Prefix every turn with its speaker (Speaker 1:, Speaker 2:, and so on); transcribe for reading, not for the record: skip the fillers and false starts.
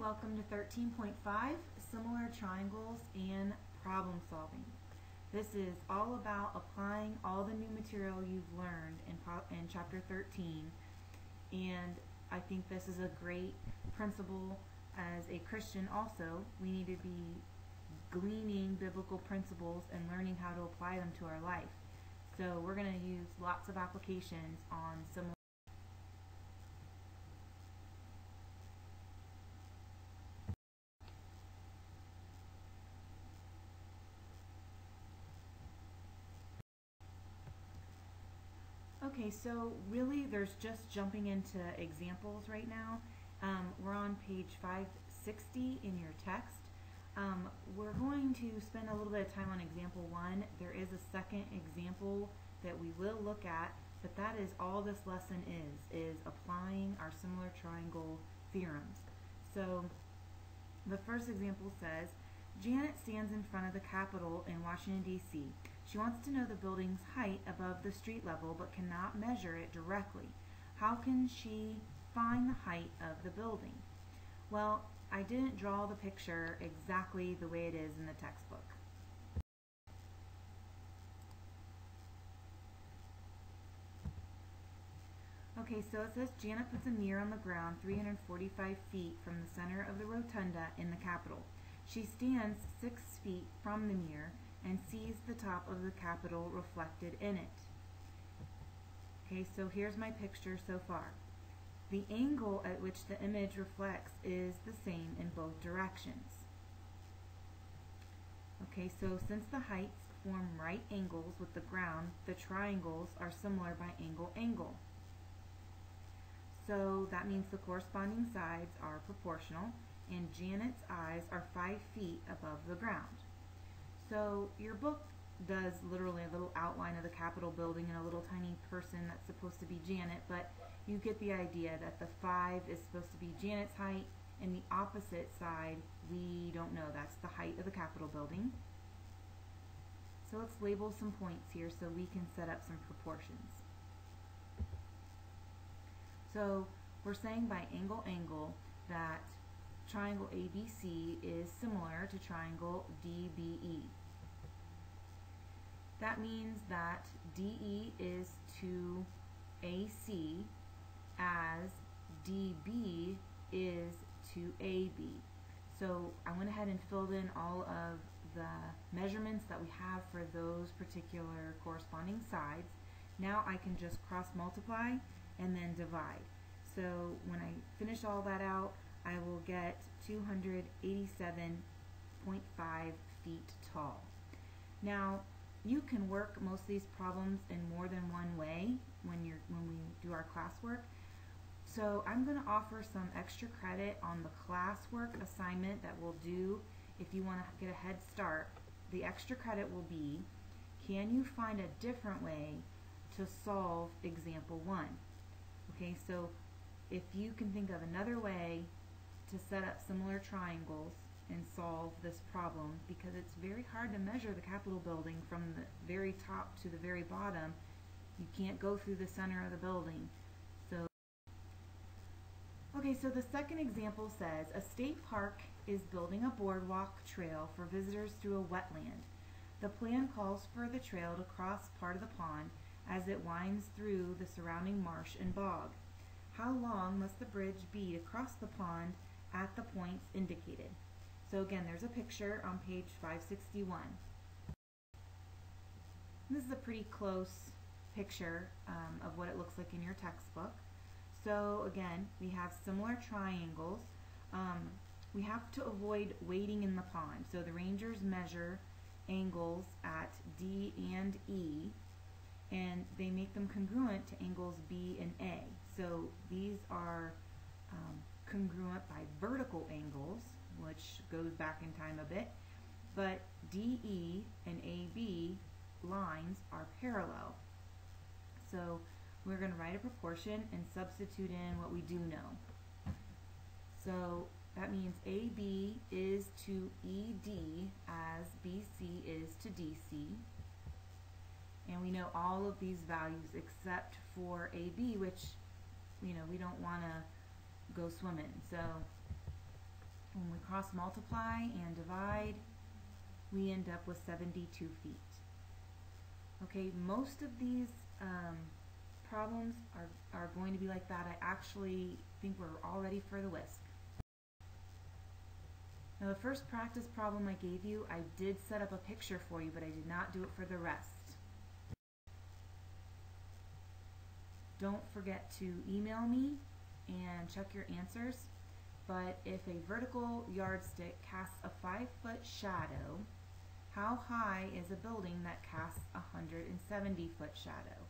Speaker 1: welcome to 13.5, Similar Triangles and Problem Solving. This is all about applying all the new material you've learned in Chapter 13, and I think this is a great principle. As a Christian also, we need to be gleaning biblical principles and learning how to apply them to our life. So we're going to use lots of applications on similar. Okay, so really there's just jumping into examples right now. We're on page 560 in your text. We're going to spend a little bit of time on example 1. There is a second example that we will look at, but that is all this lesson is applying our similar triangle theorems. So the first example says, Janet stands in front of the Capitol in Washington, D.C. She wants to know the building's height above the street level but cannot measure it directly. How can she find the height of the building? Well, I didn't draw the picture exactly the way it is in the textbook. Okay, so it says Janet puts a mirror on the ground 345 feet from the center of the rotunda in the Capitol. She stands 6 feet from the mirror and sees the top of the Capitol reflected in it. Okay, so here's my picture so far. The angle at which the image reflects is the same in both directions. Okay, so since the heights form right angles with the ground, the triangles are similar by angle. So that means the corresponding sides are proportional, and Janet's eyes are 5 feet above the ground. So your book does literally a little outline of the Capitol building and a little tiny person that's supposed to be Janet, but you get the idea that the 5 is supposed to be Janet's height, and the opposite side, we don't know. That's the height of the Capitol building. So let's label some points here so we can set up some proportions. So we're saying by angle that triangle ABC is similar to triangle DBE. That means that DE is to AC as DB is to AB. So I went ahead and filled in all of the measurements that we have for those particular corresponding sides. Now I can just cross multiply and then divide. So when I finish all that out, I will get 287.5 feet tall. Now, you can work most of these problems in more than one way when we do our classwork. So I'm going to offer some extra credit on the classwork assignment that we'll do if you want to get a head start. The extra credit will be, can you find a different way to solve example 1? Okay, so if you can think of another way to set up similar triangles and solve this problem, because it's very hard to measure the Capitol building from the very top to the very bottom. You can't go through the center of the building. Okay, so the second example says a state park is building a boardwalk trail for visitors through a wetland. The plan calls for the trail to cross part of the pond as it winds through the surrounding marsh and bog. How long must the bridge be to cross the pond at the points indicated? So again, there's a picture on page 561. This is a pretty close picture of what it looks like in your textbook. So again, we have similar triangles. We have to avoid wading in the pond. So the rangers measure angles at D and E, and they make them congruent to angles B and A. So these are congruent by vertical angles, which goes back in time a bit, but DE and AB lines are parallel. So we're going to write a proportion and substitute in what we do know. So that means AB is to ED as BC is to DC. And we know all of these values except for AB, which we don't want to go swimming. So when we cross multiply and divide, we end up with 72 feet. Okay, most of these problems are going to be like that. I actually think we're all ready for the whisk. Now the first practice problem I gave you, I did set up a picture for you, but I did not do it for the rest. Don't forget to email me and check your answers. But if a vertical yardstick casts a 5-foot shadow, how high is a building that casts a 170-foot shadow?